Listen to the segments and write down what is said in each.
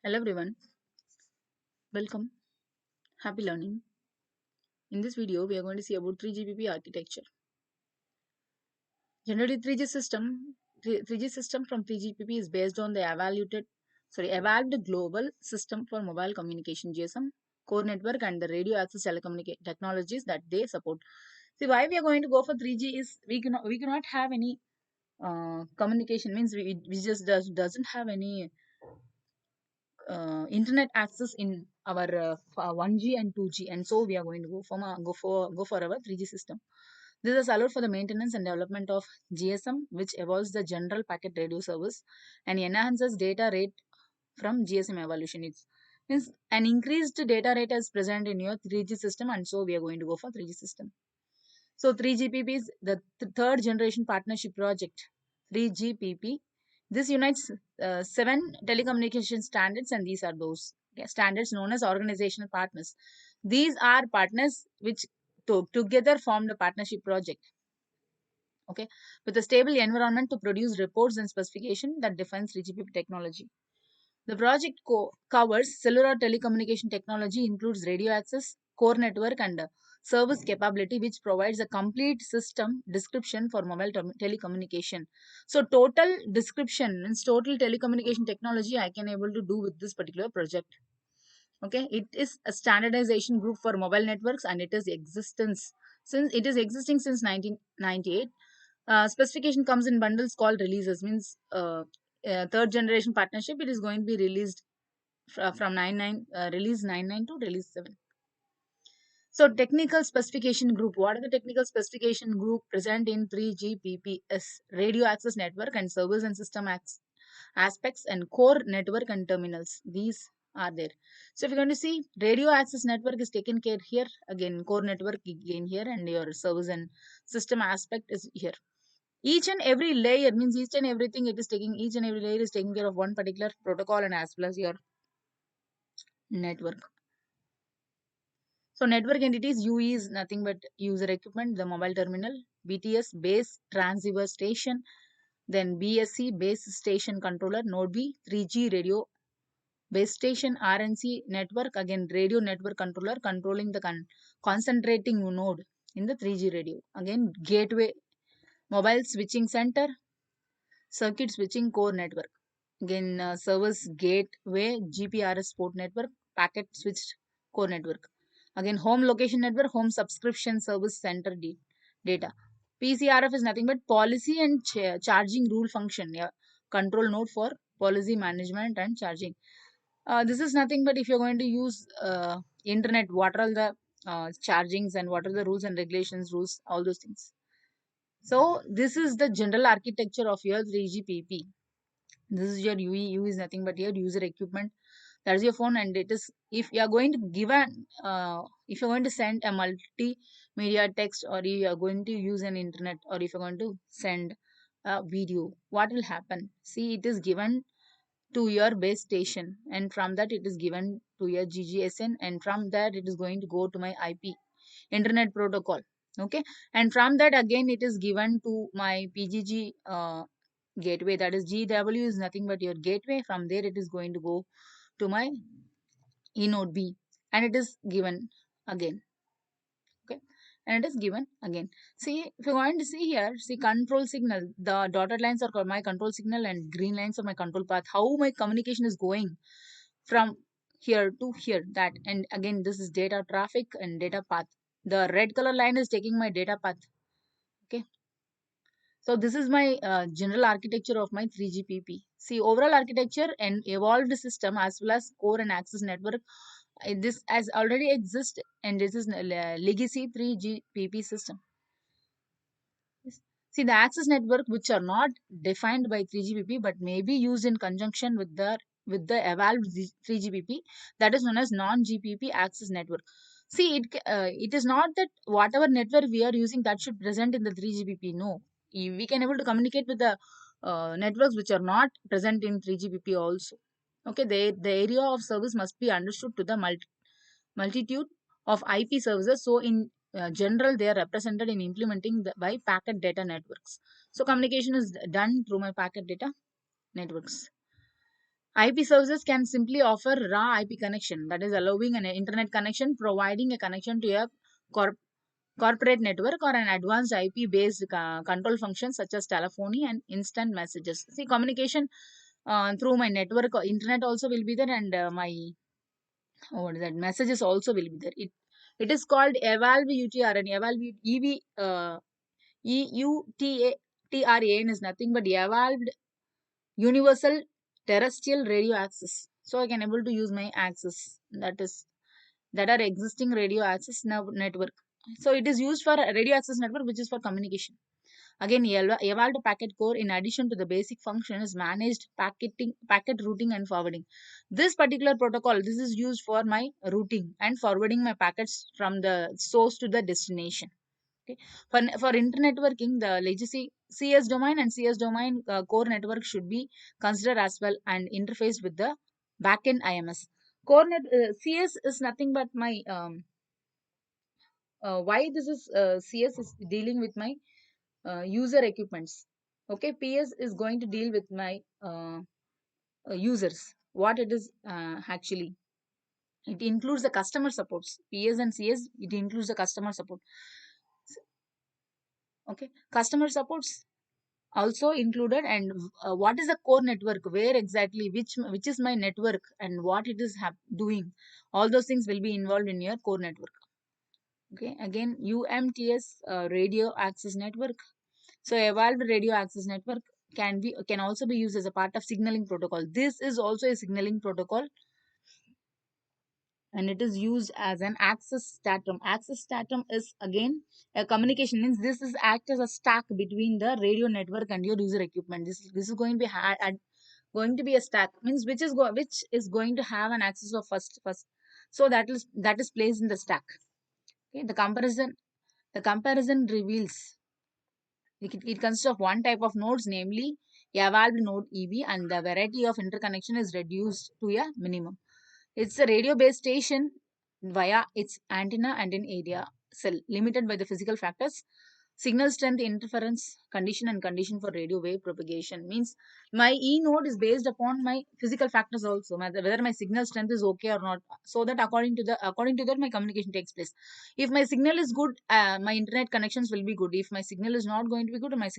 Hello everyone, welcome, happy learning. In this video, we are going to see about 3GPP architecture. Generally, 3G system from 3GPP is based on the evolved global system for mobile communication (GSM) core network and the radio access telecommunication technologies that they support. See, why we are going to go for 3G is we cannot have any communication, means we just doesn't have any internet access in our 1G and 2G, and so we are going to go for our 3G system. This is allowed for the maintenance and development of GSM, which evolves the general packet radio service and enhances data rate from GSM evolution. It means an increased data rate is present in your 3G system, and so we are going to go for 3G system. So 3GPP is the third generation partnership project. 3GPP. This unites seven telecommunication standards, and these are those standards known as organizational partners. These are partners which together form the partnership project. Okay, with a stable environment to produce reports and specification that defines 3GPP technology. The project covers cellular telecommunication technology, includes radio access, core network, and service capability, which provides a complete system description for mobile telecommunication. So, total description means total telecommunication technology I can able to do with this particular project. Okay, it is a standardization group for mobile networks, and it is existing since 1998. Specification comes in bundles called releases, means third generation partnership. It is going to be released from release 99 to release 7. So technical specification group. What are the technical specification group present in 3GPPs? Radio access network and service and system aspects and core network and terminals. These are there. So if you're going to see, radio access network is taken care here. Again, core network again here, and your service and system aspect is here. Each and every layer means each and everything it is taking, each and every layer is taking care of one particular protocol and as well as your network. So network entities, UE is nothing but user equipment, the mobile terminal, BTS base transceiver station, then BSC base station controller, node B, 3G radio base station, RNC network, again radio network controller controlling the concentrating node in the 3G radio. Again gateway, mobile switching center, circuit switching core network. Again service gateway, GPRS port network, packet switched core network. Again, home location network, home subscription service center data. PCRF is nothing but policy and charging rule function. Yeah, control node for policy management and charging. This is nothing but if you're going to use internet, what are the chargings and what are the rules and regulations, rules, all those things. So this is the general architecture of your 3GPP. This is your UE. UE is nothing but your user equipment. That is your phone, and it is if you are going to give if you're going to send a multimedia text, or you are going to use an internet, or if you're going to send a video, what will happen? See, it is given to your base station, and from that it is given to your GGSN, and from that it is going to go to my IP internet protocol. Okay, and from that again it is given to my PGG gateway, that is GW is nothing but your gateway. From there it is going to go to my node B, and it is given again. Okay, and it is given again. See, if you want to see here, see control signal, the dotted lines are my control signal and green lines are my control path, how my communication is going from here to here, that, and again this is data traffic and data path. The red color line is taking my data path. Okay, so this is my general architecture of my 3GPP. See, overall architecture and evolved system as well as core and access network. This has already exist, and this is legacy 3GPP system. See, the access network which are not defined by 3GPP but may be used in conjunction with the evolved 3GPP, that is known as non-GPP access network. See, it is not that whatever network we are using that should present in the 3GPP. No, we can able to communicate with the networks which are not present in 3GPP also. Okay, the area of service must be understood to the multitude of IP services. So in general, they are represented in implementing by packet data networks. So communication is done through my packet data networks. IP services can simply offer raw IP connection, that is allowing an internet connection, providing a connection to a corp corporate network or an advanced IP based control function such as telephony and instant messages. See, communication through my network or internet also will be there, and my what is that messages also will be there. It is called evalve UTRN. Evalve EUTRAN is nothing but evolved universal terrestrial radio access. So I can able to use my access, that are existing radio access network. So it is used for a radio access network, which is for communication. Again, evolved packet core, in addition to the basic function, is managed packet routing and forwarding. This particular protocol, this is used for my routing and forwarding my packets from the source to the destination. Okay. For internetworking, the legacy CS domain and CS domain core network should be considered as well and interface with the backend IMS. CS is nothing but my why this is CS is dealing with my user equipments. Okay, PS is going to deal with my users. What it is actually, it includes the customer supports. PS and CS, it includes the customer support. Okay, customer supports also included, and what is the core network, where exactly which is my network and what it is doing, all those things will be involved in your core network. Okay, again, UMTS radio access network. So evolved radio access network can also be used as a part of signaling protocol. This is also a signaling protocol, and it is used as an access stratum. Access stratum is again a communication, means this is act as a stack between the radio network and your user equipment. This is going to be going to be a stack, means which is going to have an access of first. So that is placed in the stack. Okay, the comparison reveals it consists of one type of nodes, namely evolved node EV, and the variety of interconnection is reduced to a minimum. It's a radio based station via its antenna and an area cell, limited by the physical factors, signal strength, interference condition, and condition for radio wave propagation. Means my E node is based upon my physical factors also, whether my signal strength is okay or not. So that according to that my communication takes place. If my signal is good, my internet connections will be good. If my signal is not going to be good, my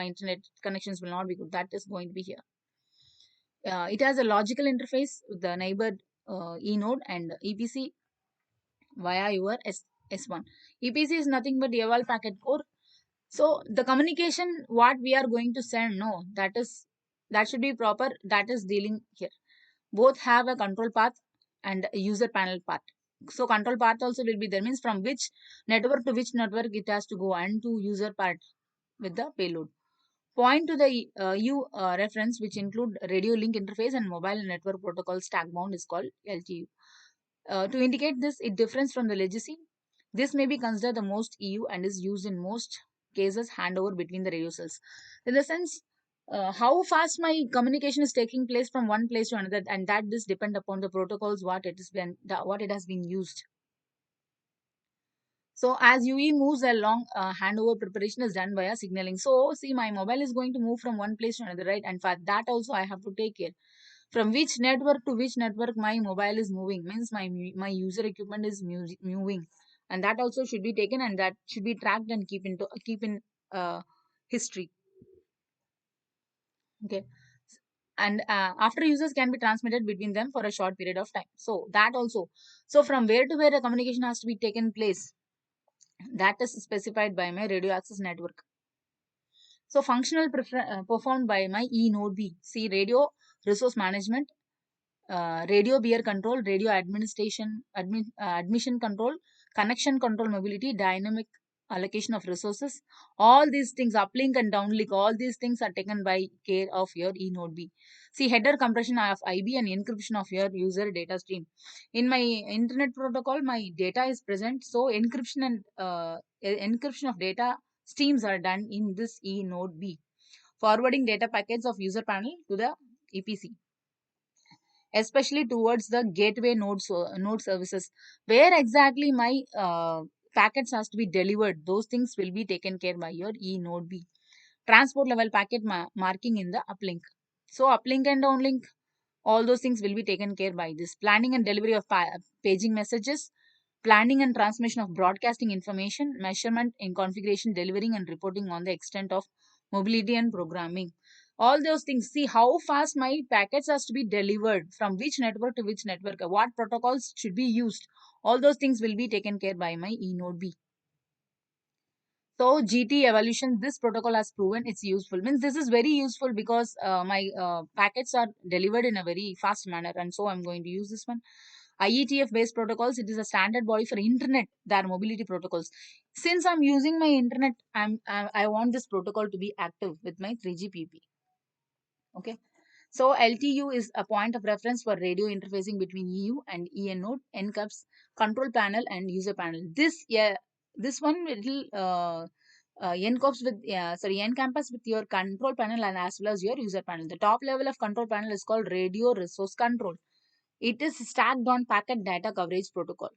internet connections will not be good. That is going to be here. It has a logical interface with the neighbor E node and EPC via your S1. EPC is nothing but eval packet core. So the communication what we are going to send, no, that should be proper. That is dealing here. Both have a control path and a user panel path. So control path also will be there, means from which network to which network it has to go, and to user part with the payload. Point to the U reference, which include radio link interface and mobile network protocol stack bound, is called LTU. To indicate this, it differs from the legacy. This may be considered the most EU and is used in most cases handover between the radio cells. In the sense, how fast my communication is taking place from one place to another, and that this depend upon the protocols what it has been used. So as UE moves along, handover preparation is done via signaling. So see, my mobile is going to move from one place to another, right? And for that also I have to take care. From which network to which network my mobile is moving, means my user equipment is moving, and that also should be taken, and that should be tracked and keep in history. Okay, and after users can be transmitted between them for a short period of time. So that also, so from where to where a communication has to be taken place, that is specified by my radio access network. So functional performed by my E node B. See, radio resource management, radio beer control, radio admission control, connection control, mobility, dynamic allocation of resources. All these things, uplink and downlink, all these things are taken by care of your E node B. See, header compression of IB and encryption of your user data stream. In my internet protocol, my data is present, so encryption of data streams are done in this E node B. Forwarding data packets of user panel to the EPC, especially towards the gateway node services, where exactly my packets has to be delivered. Those things will be taken care by your E node B. Transport level packet marking in the uplink. So uplink and downlink, All those things will be taken care by this. Planning and delivery of paging messages, planning and transmission of broadcasting information, measurement in configuration, delivering and reporting on the extent of mobility and programming. All those things. See how fast my packets has to be delivered from which network to which network, what protocols should be used. All those things will be taken care by my eNode B. So GT evolution, this protocol has proven it's useful. Means this is very useful because my packets are delivered in a very fast manner, and so I'm going to use this one. IETF based protocols, it is a standard body for internet, their mobility protocols. Since I'm using my internet, I want this protocol to be active with my 3GPP. Okay. So LTU is a point of reference for radio interfacing between EU and EN node, NCAPs, control panel and user panel. This one will NCAPs with NCAPs with your control panel and as well as your user panel. The top level of control panel is called radio resource control. It is stacked on packet data coverage protocol,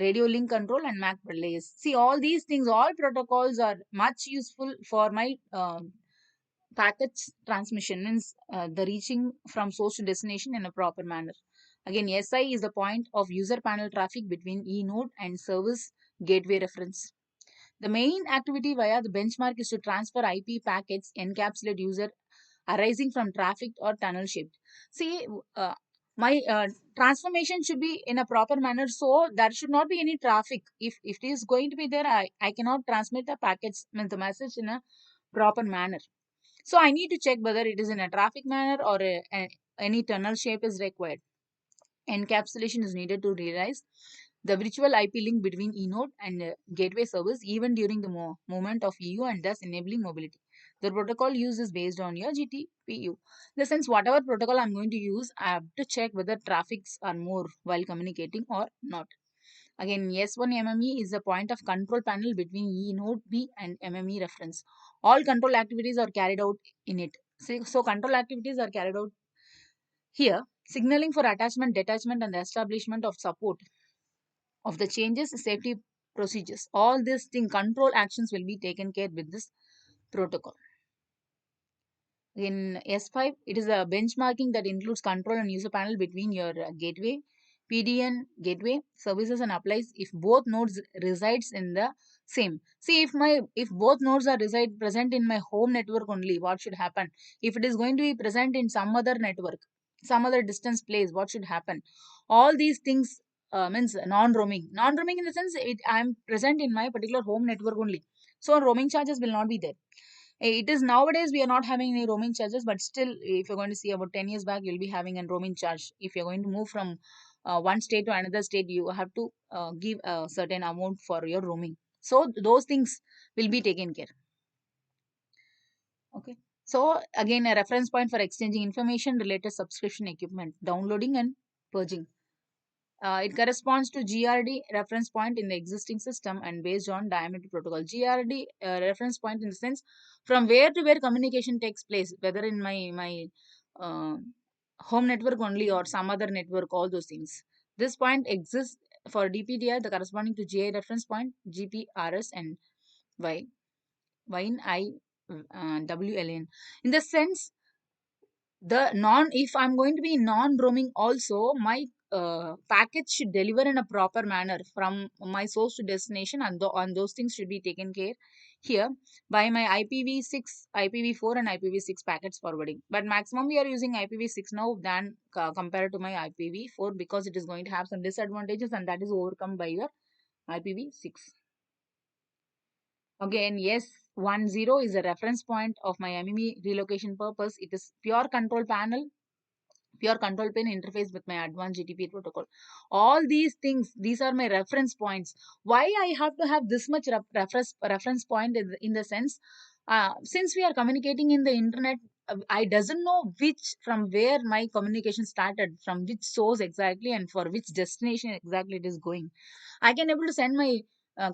radio link control and MAC relays. See all these things, all protocols are much useful for my packets transmission, means the reaching from source to destination in a proper manner. Again, SI is the point of user panel traffic between eNode and service gateway reference. The main activity via the benchmark is to transfer IP packets encapsulate user arising from traffic or tunnel shift. See, my transformation should be in a proper manner, so there should not be any traffic. If it is going to be there, I cannot transmit the packets, means the message in a proper manner. So I need to check whether it is in a traffic manner or any tunnel shape is required. Encapsulation is needed to realize the virtual IP link between eNode and gateway service even during the movement of EU and thus enabling mobility. The protocol used is based on your GTPU. In the sense, whatever protocol I'm going to use, I have to check whether traffics are more while communicating or not. Again, S1 MME is the point of control panel between eNode B and MME reference. All control activities are carried out in it. So control activities are carried out here. Signaling for attachment, detachment, and the establishment of support of the changes, safety procedures. All these control actions will be taken care with this protocol. In S5, it is a benchmarking that includes control and user panel between your gateway, PDN gateway services and applies if both nodes resides in the same. See, if both nodes are present in my home network only, what should happen? If it is going to be present in some other network, some other distance place, what should happen? All these things means non-roaming. Non-roaming in the sense I am present in my particular home network only. So roaming charges will not be there. It is nowadays we are not having any roaming charges, but still, if you're going to see about 10 years back, you'll be having a roaming charge. If you're going to move from one state to another state, you have to give a certain amount for your roaming. So those things will be taken care. Okay. So again, a reference point for exchanging information related subscription equipment, downloading and purging. It corresponds to GRD reference point in the existing system and based on diameter protocol. GRD reference point in the sense from where to where communication takes place, whether in my uh, home network only or some other network, all those things. This point exists for DPDR, the corresponding to GI reference point, GPRS and Y, WLAN. In the sense, if I'm going to be non-roaming also, my package should deliver in a proper manner from my source to destination, and those things should be taken care here by my IPv6, IPv4 and IPv6 packets forwarding. But maximum we are using IPv6 now than compared to my IPv4 because it is going to have some disadvantages and that is overcome by your IPv6. Again, yes, 10 is a reference point of my MME relocation purpose. It is pure control panel, pure control plane interface with my advanced GTP protocol. All these things, these are my reference points. Why I have to have this much reference point in the sense, since we are communicating in the internet, I doesn't know from where my communication started, from which source exactly, and for which destination exactly it is going. I can able to send my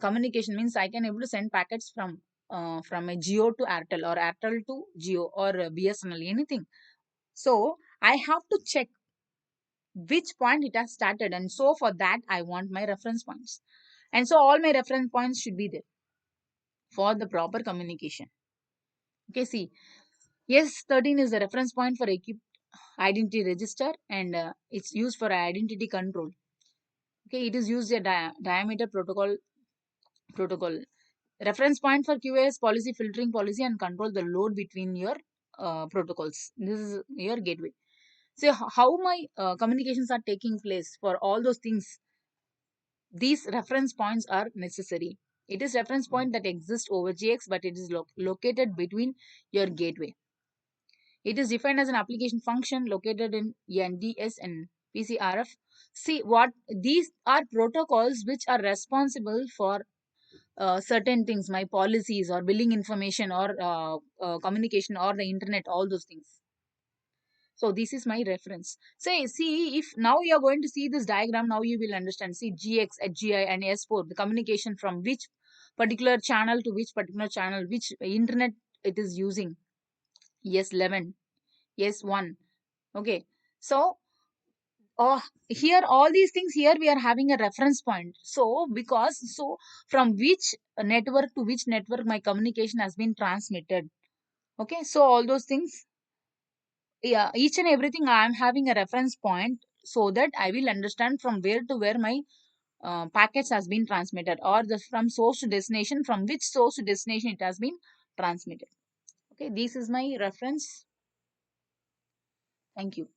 communication, means I can able to send packets from a Geo to Airtel or Airtel to Geo or BSNL, anything. So I have to check which point it has started, and so for that I want my reference points, and so all my reference points should be there for the proper communication. Okay, see, yes, 13 is the reference point for identity register, and it's used for identity control. Okay, it is used a diameter protocol. Reference point for QoS policy, filtering policy, and control the load between your protocols. This is your gateway. So how my communications are taking place for all those things, these reference points are necessary. It is reference point that exists over GX, but it is located between your gateway. It is defined as an application function located in NDS and PCRF. See what these are protocols which are responsible for certain things, my policies or billing information or communication or the internet, all those things. So this is my reference. Say, see, if now you are going to see this diagram, now you will understand. See, GX, HGI, and S4, the communication from which particular channel to which particular channel, which internet it is using. S11, S1. Okay. So, here all these things here we are having a reference point. So, from which network to which network my communication has been transmitted. Okay. So, all those things, yeah, each and everything I am having a reference point so that I will understand from where to where my packets has been transmitted, or the from source to destination, from which source to destination it has been transmitted. Okay, this is my reference. Thank you.